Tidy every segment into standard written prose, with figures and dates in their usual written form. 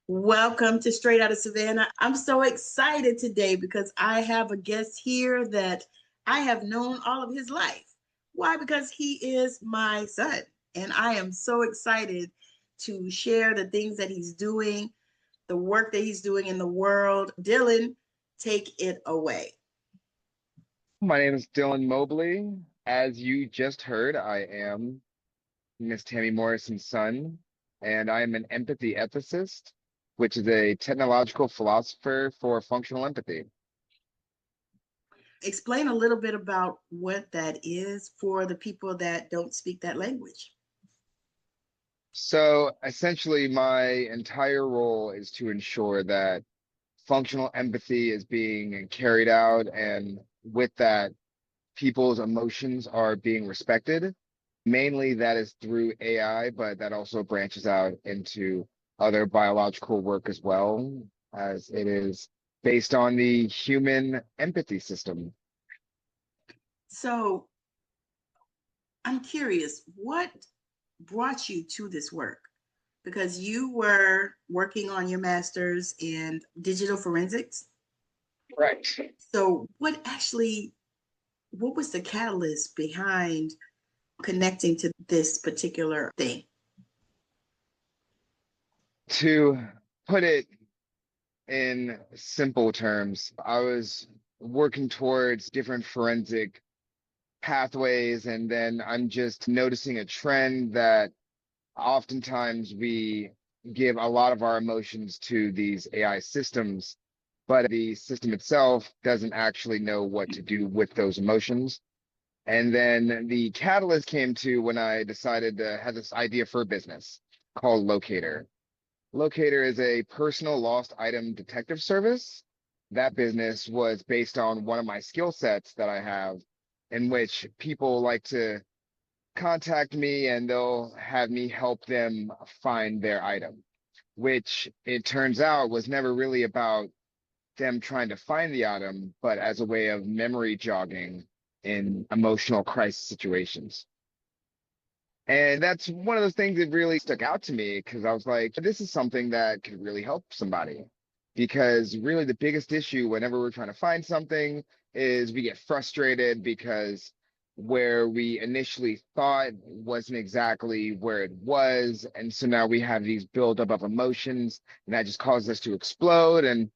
Welcome to Straight Outta Savannah. I'm so excited today because I have a guest here that I have known all of his life. Why? Because he is my son. And I am so excited to share the things that he's doing, the work that he's doing in the world. Dylan, take it away. My name is Dylan Mobley. As you just heard, I am Miss Tammi Morrison's son, and I am an empathy ethicist, which is a technological philosopher for functional empathy. Explain a little bit about what that is for the people that don't speak that language. So essentially, my entire role is to ensure that functional empathy is being carried out, and with that, people's emotions are being respected. Mainly that is through AI, but that also branches out into other biological work as well, as it is based on the human empathy system. So I'm curious, what brought you to this work? Because you were working on your master's in digital forensics. Right. So, what was the catalyst behind connecting to this particular thing? To put it in simple terms, I was working towards different forensic pathways, and then I'm just noticing a trend that oftentimes we give a lot of our emotions to these AI systems, but the system itself doesn't actually know what to do with those emotions. And then the catalyst came to when I decided to have this idea for a business called Locator. Locator is a personal lost item detective service. That business was based on one of my skill sets that I have, in which people like to contact me and they'll have me help them find their item, which it turns out was never really about them trying to find the item, but as a way of memory jogging in emotional crisis situations. And that's one of those things that really stuck out to me because I was like, this is something that could really help somebody. Because really, the biggest issue whenever we're trying to find something is we get frustrated because where we initially thought wasn't exactly where it was. And so now we have these buildup of emotions, and that just causes us to explode. And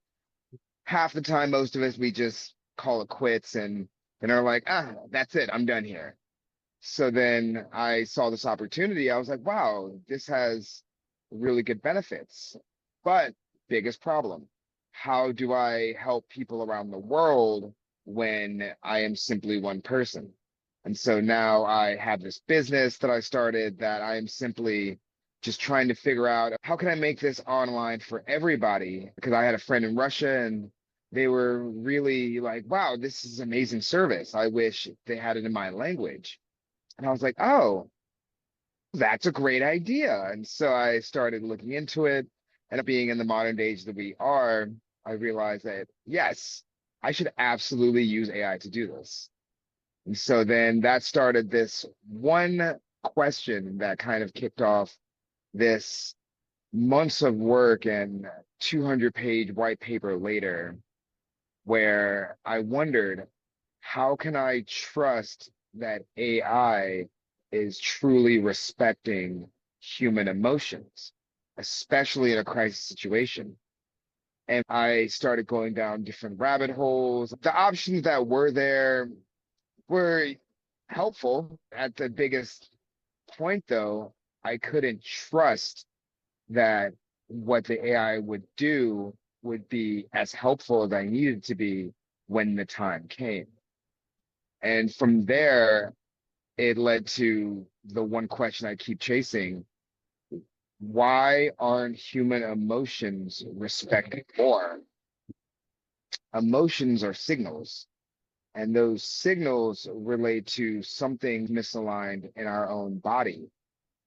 half the time, most of us, we just call it quits and are like, that's it, I'm done here. So then I saw this opportunity. I was like, wow, this has really good benefits. But biggest problem, how do I help people around the world when I am simply one person? And so now I have this business that I started that I am simply just trying to figure out how can I make this online for everybody? Because I had a friend in Russia and they were really like, wow, this is amazing service. I wish they had it in my language. And I was like, oh, that's a great idea. And so I started looking into it. And being in the modern age that we are, I realized that, yes, I should absolutely use AI to do this. And so then that started this one question that kind of kicked off this months of work and 200-page white paper later, where I wondered, how can I trust that AI is truly respecting human emotions, especially in a crisis situation? And I started going down different rabbit holes. The options that were there were helpful. At the biggest point, though, I couldn't trust that what the AI would do would be as helpful as I needed to be when the time came. And from there, it led to the one question I keep chasing. Why aren't human emotions respected more? Emotions are signals, and those signals relate to something misaligned in our own body.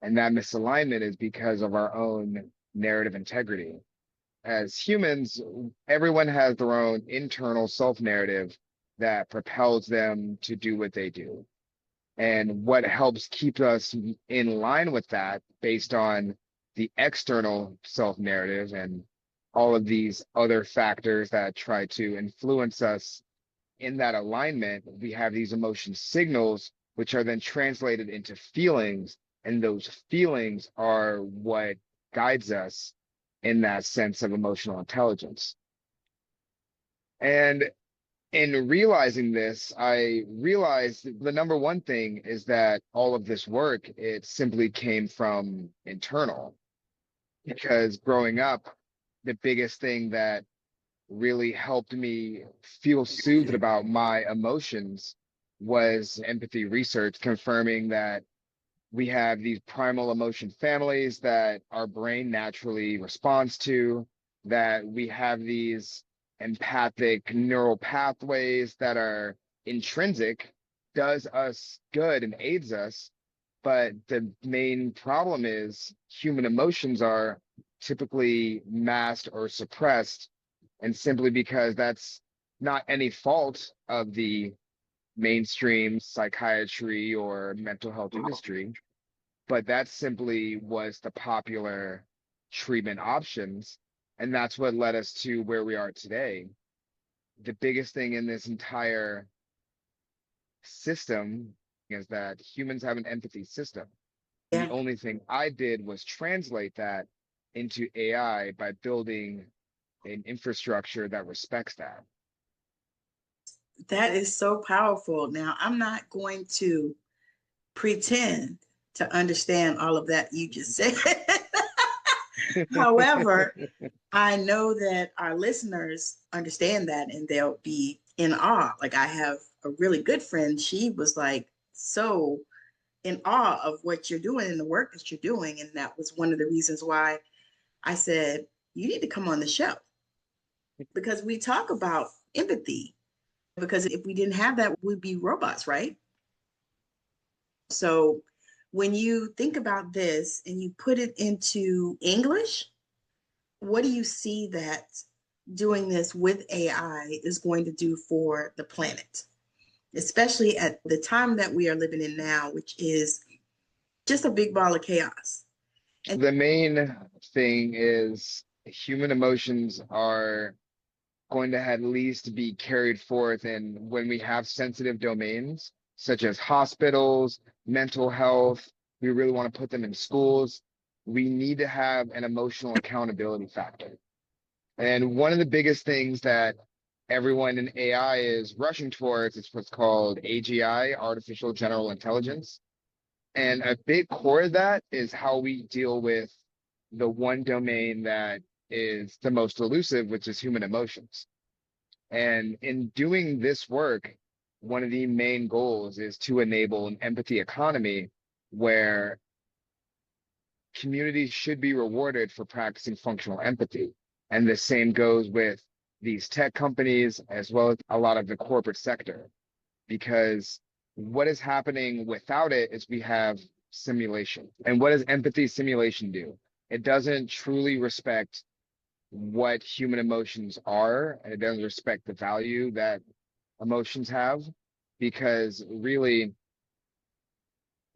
And that misalignment is because of our own narrative integrity. As humans, everyone has their own internal self narrative that propels them to do what they do. And what helps keep us in line with that based on the external self-narrative and all of these other factors that try to influence us in that alignment, we have these emotion signals, which are then translated into feelings. And those feelings are what guides us in that sense of emotional intelligence. And in realizing this, I realized the number one thing is that all of this work, it simply came from internal. Because growing up, the biggest thing that really helped me feel soothed about my emotions was empathy research confirming that we have these primal emotion families that our brain naturally responds to, that we have these empathic neural pathways that are intrinsic, does us good and aids us. But the main problem is human emotions are typically masked or suppressed, and simply because that's not any fault of the mainstream psychiatry or mental health industry, but that simply was the popular treatment options. And that's what led us to where we are today. The biggest thing in this entire system is that humans have an empathy system. The Yeah, only thing I did was translate that into AI by building an infrastructure that respects that. that is so powerful. Now, I'm not going to pretend to understand all of that you just said. However, I know that our listeners understand that and they'll be in awe. Like, I have a really good friend. She was like so in awe of what you're doing and the work that you're doing. And that was one of the reasons why I said, you need to come on the show because we talk about empathy. Because if we didn't have that, we'd be robots, right? So when you think about this and you put it into English, what do you see that doing this with AI is going to do for the planet, especially at the time that we are living in now, which is just a big ball of chaos? And The main thing is human emotions are going to at least be carried forth in when we have sensitive domains such as hospitals, mental health. We really want to put them in schools. We need to have an emotional accountability factor. And one of the biggest things that everyone in AI is rushing towards is what's called AGI, artificial general intelligence. And a big core of that is how we deal with the one domain that is the most elusive, which is human emotions. And in doing this work, one of the main goals is to enable an empathy economy where communities should be rewarded for practicing functional empathy. And the same goes with these tech companies as well as a lot of the corporate sector, because what is happening without it is we have simulation. And what does empathy simulation do? It doesn't truly respect what human emotions are, and it doesn't respect the value that emotions have, because really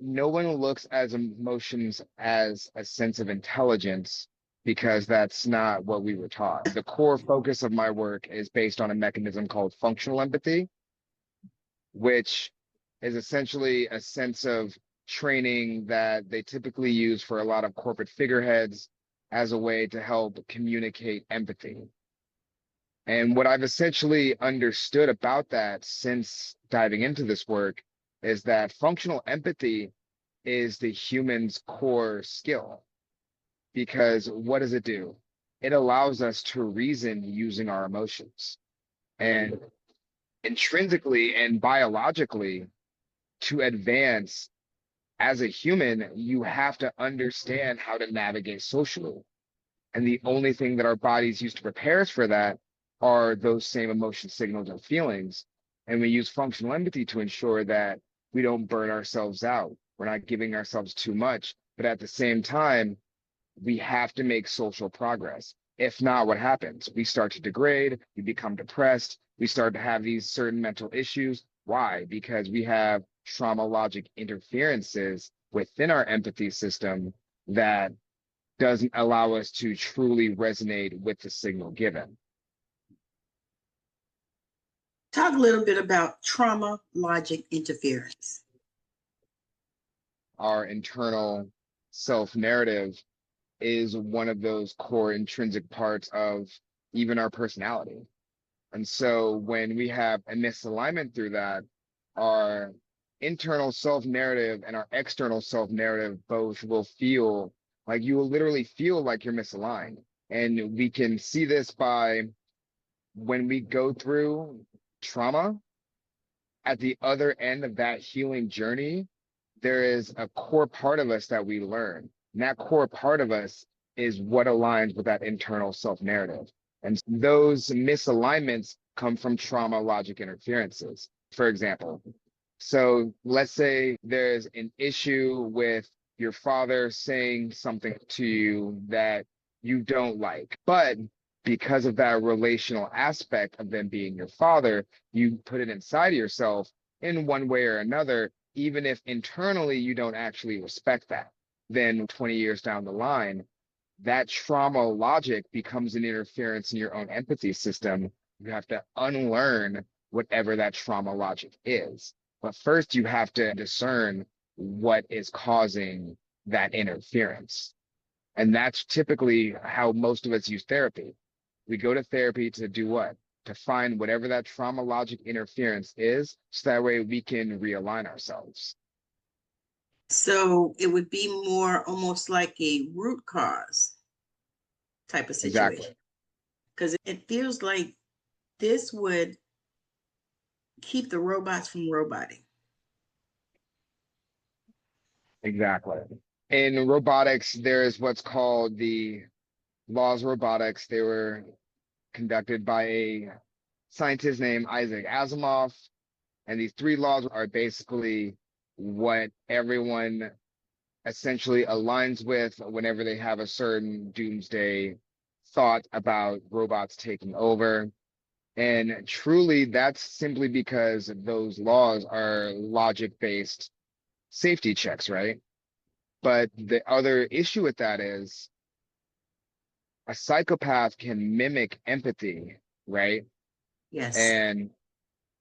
no one looks at emotions as a sense of intelligence, because that's not what we were taught. The core focus of my work is based on a mechanism called functional empathy, which is essentially a sense of training that they typically use for a lot of corporate figureheads as a way to help communicate empathy. And what I've essentially understood about that since diving into this work is that functional empathy is the human's core skill. Because what does it do? It allows us to reason using our emotions. And intrinsically and biologically, to advance as a human, you have to understand how to navigate socially. And the only thing that our bodies use to prepare us for that are those same emotion signals and feelings. And we use functional empathy to ensure that we don't burn ourselves out. We're not giving ourselves too much, but at the same time, we have to make social progress. If not, what happens? We start to degrade, we become depressed, we start to have these certain mental issues. Why? Because we have trauma logic interferences within our empathy system that doesn't allow us to truly resonate with the signal given. Talk a little bit about trauma logic interference. Our internal self narrative is one of those core intrinsic parts of even our personality. And so when we have a misalignment through that, our internal self narrative and our external self narrative both will feel like you will literally feel like you're misaligned. And we can see this by when we go through trauma, at the other end of that healing journey, there is a core part of us that we learn. And that core part of us is what aligns with that internal self narrative. And those misalignments come from trauma logic interferences. For example, so let's say there's an issue with your father saying something to you that you don't like, but because of that relational aspect of them being your father, you put it inside of yourself in one way or another, even if internally you don't actually respect that. Then 20 years down the line, that trauma logic becomes an interference in your own empathy system. You have to unlearn whatever that trauma logic is. But first, you have to discern what is causing that interference. And that's typically how most of us use therapy. We go to therapy to do what? To find whatever that trauma logic interference is, so that way we can realign ourselves. So it would be more almost like a root cause type of situation. Exactly. Because it feels like this would keep the robots from roboting. Exactly. In robotics, there is what's called the laws of robotics. They were conducted by a scientist named Isaac Asimov. And these three laws are basically what everyone essentially aligns with whenever they have a certain doomsday thought about robots taking over. And truly, that's simply because those laws are logic-based safety checks, right? But the other issue with that is a psychopath can mimic empathy, right? Yes. And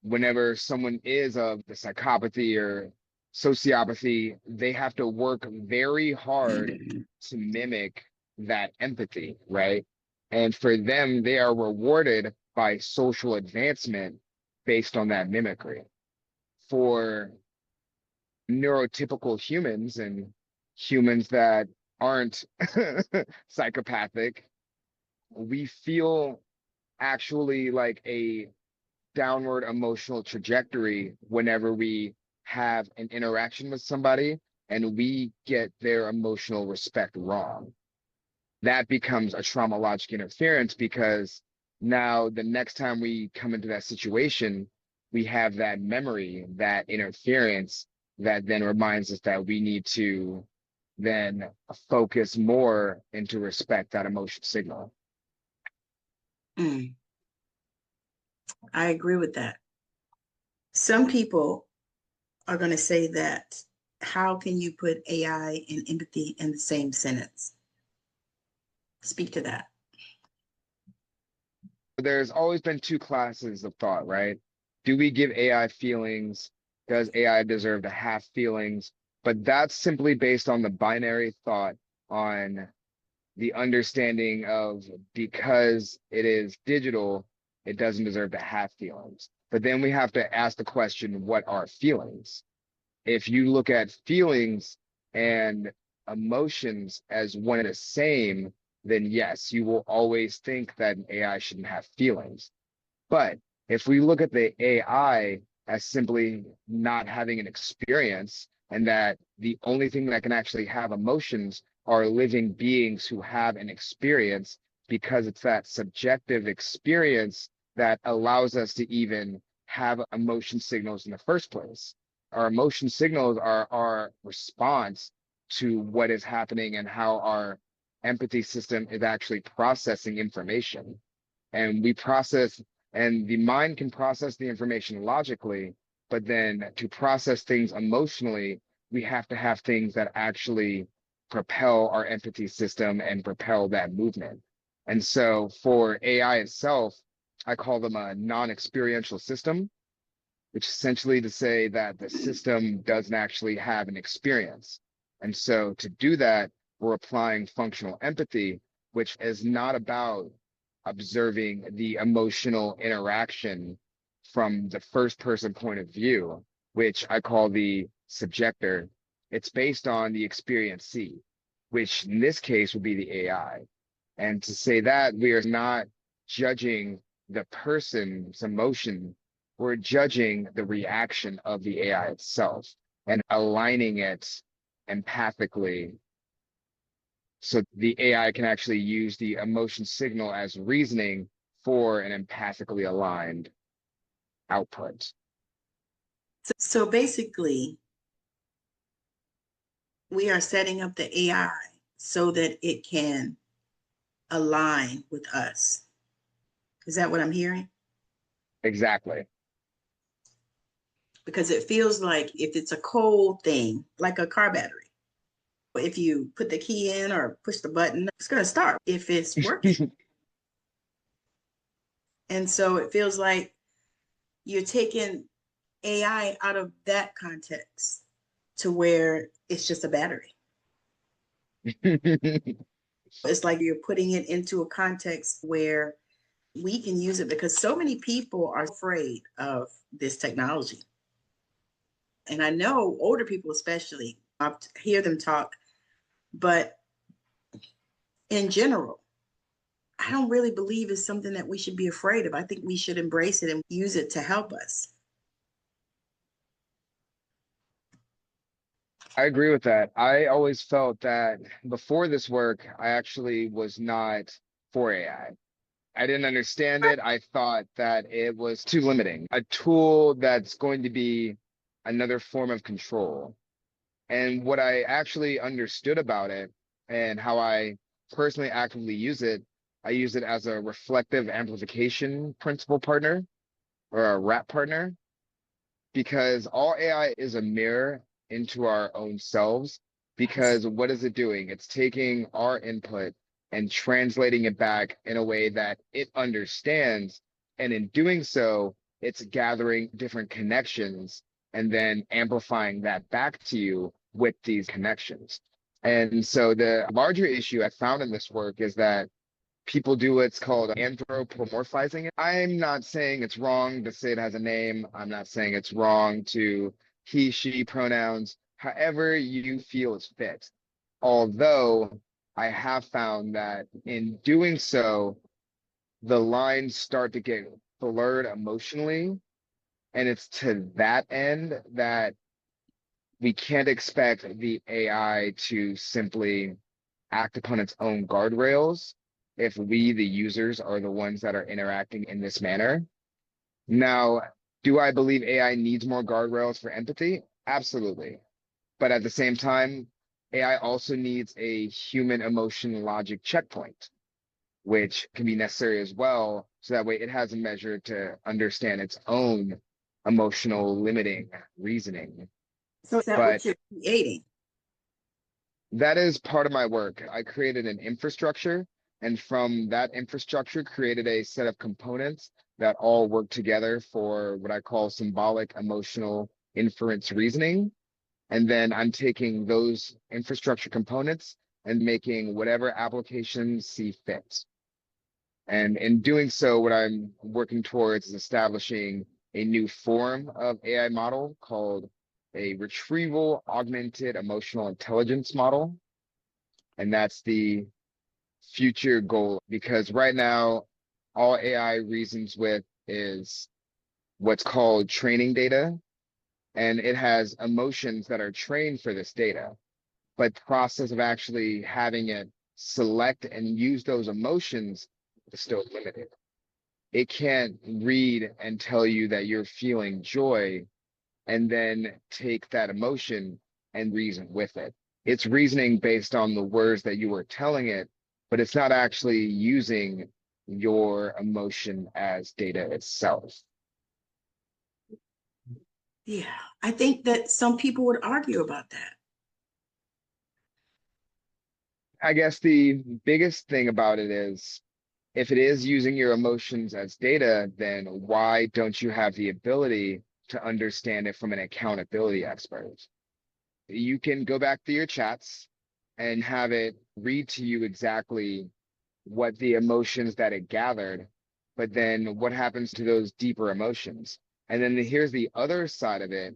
whenever someone is of the psychopathy or sociopathy, they have to work very hard to mimic that empathy, right? And for them, they are rewarded by social advancement based on that mimicry. For neurotypical humans and humans that aren't psychopathic, we feel actually like a downward emotional trajectory whenever we have an interaction with somebody and we get their emotional respect wrong. That becomes a trauma logic interference because now the next time we come into that situation, we have that memory, that interference that then reminds us that we need to then focus more into respect that emotion signal. Mm, I agree with that. Some people are going to say that how can you put AI and empathy in the same sentence? Speak to that. There's always been two classes of thought, right? Do we give AI feelings? Does AI deserve to have feelings? But that's simply based on the binary thought on the understanding of because it is digital, it doesn't deserve to have feelings. But then we have to ask the question, what are feelings? If you look at feelings and emotions as one and the same, then yes, you will always think that an AI shouldn't have feelings. But if we look at the AI as simply not having an experience, and that the only thing that can actually have emotions are living beings who have an experience, because it's that subjective experience that allows us to even have emotion signals in the first place. Our emotion signals are our response to what is happening and how our empathy system is actually processing information. And we process, and the mind can process the information logically, but then to process things emotionally, we have to have things that actually propel our empathy system and propel that movement. And so for AI itself, I call them a non-experiential system, which is essentially to say that the system doesn't actually have an experience. And so to do that, we're applying functional empathy, which is not about observing the emotional interaction from the first person point of view, which I call the subjector. It's based on the experiencee, which in this case would be the AI. And to say that we are not judging the person's emotion, we're judging the reaction of the AI itself and aligning it empathically so the AI can actually use the emotion signal as reasoning for an empathically aligned output. So basically, we are setting up the AI so that it can align with us. Is that what I'm hearing? Exactly. Because it feels like if it's a cold thing, like a car battery, if you put the key in or push the button, it's going to start if it's working. And so it feels like you're taking AI out of that context to where it's just a battery. It's like you're putting it into a context where we can use it, because so many people are afraid of this technology. And I know older people, especially, I hear them talk, but in general, I don't really believe it's something that we should be afraid of. I think we should embrace it and use it to help us. I agree with that. I always felt that before this work, I actually was not for AI. I didn't understand it. I thought that it was too limiting, a tool that's going to be another form of control. And what I actually understood about it and how I personally actively use it, I use it as a reflective amplification principle partner or a RAP partner, because all AI is a mirror into our own selves. Because what is it doing? It's taking our input and translating it back in a way that it understands. And in doing so, it's gathering different connections and then amplifying that back to you with these connections. And so the larger issue I found in this work is that people do what's called anthropomorphizing it. I'm not saying it's wrong to say it has a name. I'm not saying it's wrong to he, she pronouns, however you feel is fit. Although I have found that in doing so, the lines start to get blurred emotionally. And it's to that end that we can't expect the AI to simply act upon its own guardrails if we, the users, are the ones that are interacting in this manner. Now, do I believe AI needs more guardrails for empathy? Absolutely. But at the same time, AI also needs a human emotion logic checkpoint, which can be necessary as well. So that way it has a measure to understand its own emotional limiting reasoning. So is that But what you're creating? that is part of my work. I created an infrastructure, and from that infrastructure, created a set of components that all work together for what I call symbolic emotional inference reasoning. And then I'm taking those infrastructure components and making whatever applications see fit. And in doing so, what I'm working towards is establishing a new form of AI model called a retrieval augmented emotional intelligence model. And that's the future goal, because right now, all AI reasons with is what's called training data, and it has emotions that are trained for this data. But the process of actually having it select and use those emotions is still limited. It can't read and tell you that you're feeling joy and then take that emotion and reason with it. It's reasoning based on the words that you were telling it, but it's not actually using your emotion as data itself. Yeah, I think that some people would argue about that. I guess the biggest thing about it is if it is using your emotions as data, then why don't you have the ability to understand it from an accountability expert? You can go back to your chats and have it read to you exactly what the emotions that it gathered, but then what happens to those deeper emotions? And then here's the other side of it.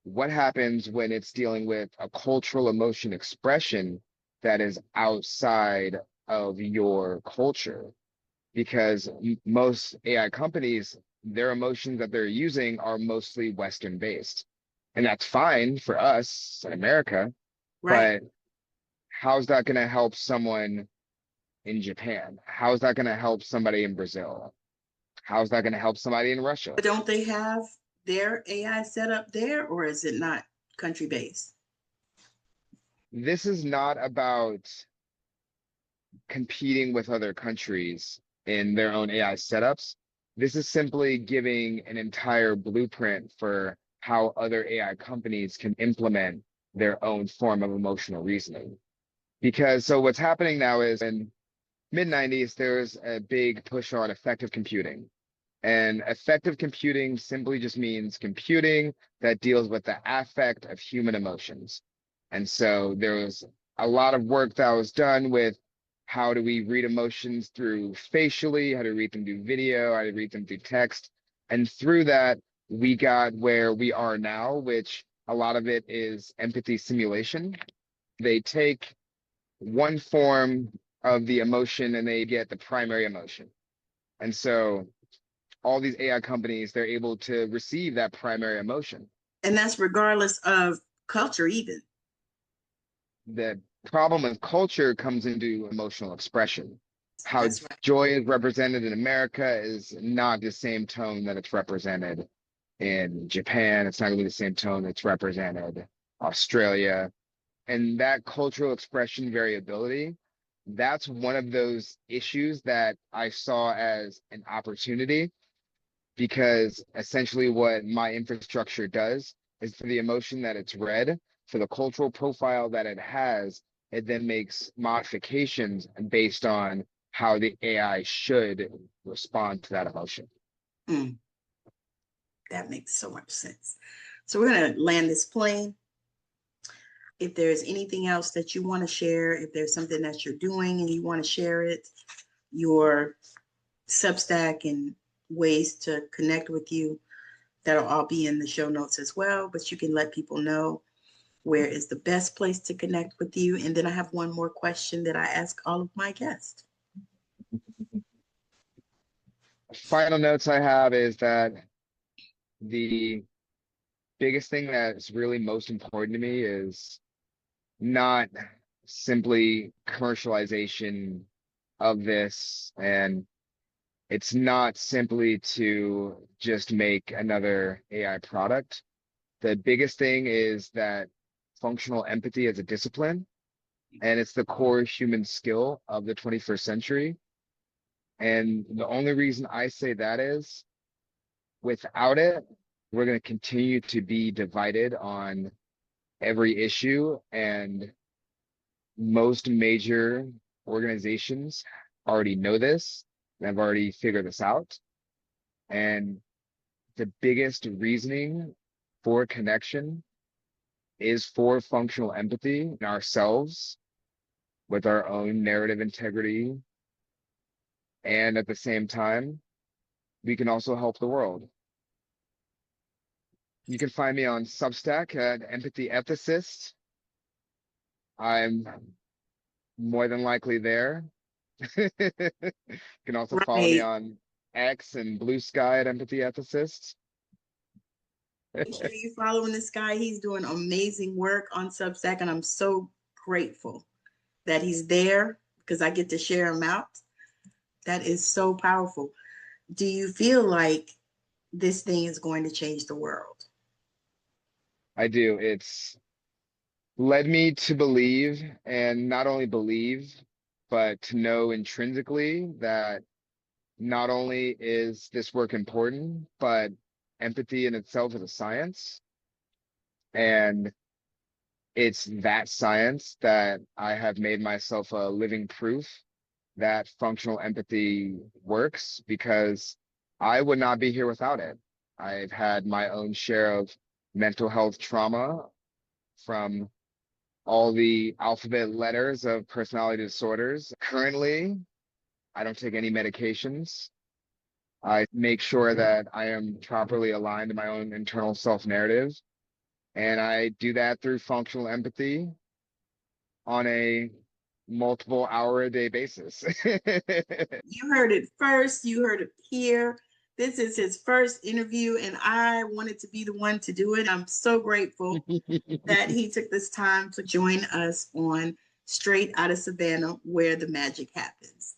What happens when it's dealing with a cultural emotion expression that is outside of your culture? Because most AI companies, their emotions that they're using are mostly Western based. And that's fine for us in America, Right. but how's that going to help someone in Japan? How's that going to help somebody in Brazil? How's that going to help somebody in Russia? But don't they have their AI set up there, or is it not country based? This is not about competing with other countries in their own AI setups. This is simply giving an entire blueprint for how other AI companies can implement their own form of emotional reasoning. Because so what's happening now is in mid 90s, there was a big push on effective computing. And effective computing simply just means computing that deals with the affect of human emotions. And so there was a lot of work that was done with how do we read emotions through facially, how to read them through video, how to read them through text. And through that, we got where we are now, which a lot of it is empathy simulation. They take one form of the emotion and they get the primary emotion. And so all these AI companies, they're able to receive that primary emotion. And that's regardless of culture, even. The problem with culture comes into emotional expression. How That's right. joy is represented in America is not the same tone that it's represented in Japan. It's not going to be the same tone that's represented Australia. And that cultural expression variability, that's one of those issues that I saw as an opportunity because essentially what my infrastructure does is for the emotion that it's read, for the cultural profile that it has, it then makes modifications based on how the AI should respond to that emotion. Mm, that makes so much sense. So we're going to land this plane. If there's anything else that you want to share, if there's something that you're doing and you want to share it, your Substack and ways to connect with you, that'll all be in the show notes as well. But you can let people know where is the best place to connect with you. And then I have one more question that I ask all of my guests. Final notes I have is that the biggest thing that's really most important to me is not simply commercialization of this, and it's not simply to just make another AI product. The biggest thing is that functional empathy is a discipline, and it's the core human skill of the 21st century. And the only reason I say that is without it, we're going to continue to be divided on every issue, and most major organizations already know this and have already figured this out. And the biggest reasoning for connection is for functional empathy in ourselves with our own narrative integrity. And at the same time, we can also help the world. You can find me on Substack at Empathy Ethicist. I'm more than likely there. You can also follow me Right. on X and Blue Sky at Empathy Ethicist. Make sure you following this guy. He's doing amazing work on Substack, and I'm so grateful that he's there because I get to share him out. That is so powerful. Do you feel like this thing is going to change the world? I do. It's led me to believe, and not only believe, but to know intrinsically that not only is this work important, but empathy in itself is a science. And It's that science that I have made myself a living proof that functional empathy works, because I would not be here without it. I've had my own share of mental health trauma from all the alphabet letters of personality disorders. Currently, I don't take any medications. I make sure that I am properly aligned to my own internal self-narrative. And I do that through functional empathy on a multiple hour a day basis. You heard it first. You heard it here. This is his first interview, and I wanted to be the one to do it. I'm so grateful that he took this time to join us on Straight Outta Savannah, where the magic happens.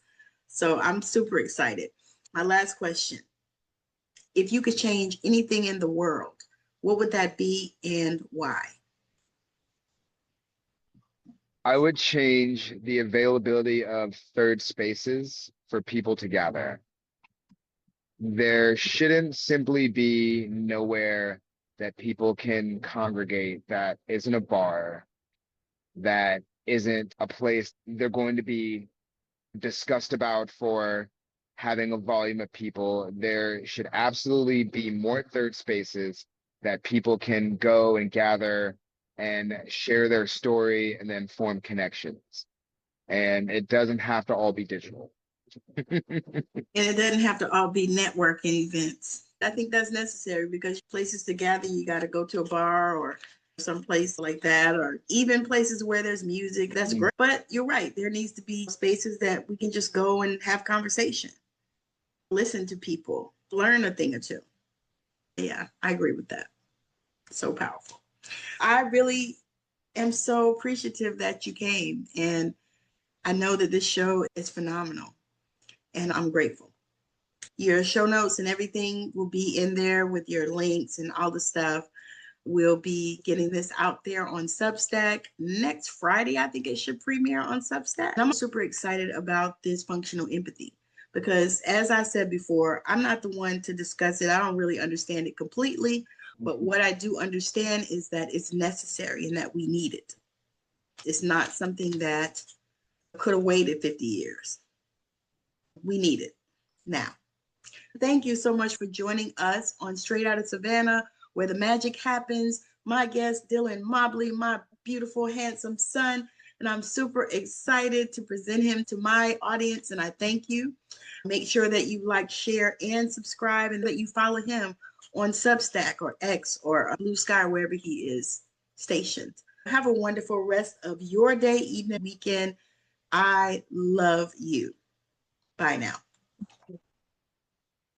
So I'm super excited. My last question: if you could change anything in the world, what would that be and why? I would change the availability of third spaces for people to gather. There shouldn't simply be nowhere that people can congregate that isn't a bar, that isn't a place they're going to be discussed about for having a volume of people. There should absolutely be more third spaces that people can go and gather and share their story and then form connections. And it doesn't have to all be digital. And it doesn't have to all be networking events. I think that's necessary because places to gather, you got to go to a bar or some place like that, or even places where there's music. That's great. But you're right. There needs to be spaces that we can just go and have conversation, listen to people, learn a thing or two. Yeah, I agree with that. So powerful. I really am so appreciative that you came. And I know that this show is phenomenal. And I'm grateful. Your show notes and everything will be in there with your links and all the stuff. We'll be getting this out there on Substack next Friday. I think it should premiere on Substack. And I'm super excited about this functional empathy because, as I said before, I'm not the one to discuss it. I don't really understand it completely. But what I do understand is that it's necessary and that we need it. It's not something that could have waited 50 years. We need it now. Thank you so much for joining us on Straight Outta Savannah, where the magic happens. My guest, Dylan Mobley, my beautiful, handsome son. And I'm super excited to present him to my audience. And I thank you. Make sure that you like, share, and subscribe, and that you follow him on Substack or X or Blue Sky, wherever he is stationed. Have a wonderful rest of your day, evening, weekend. I love you. Bye now.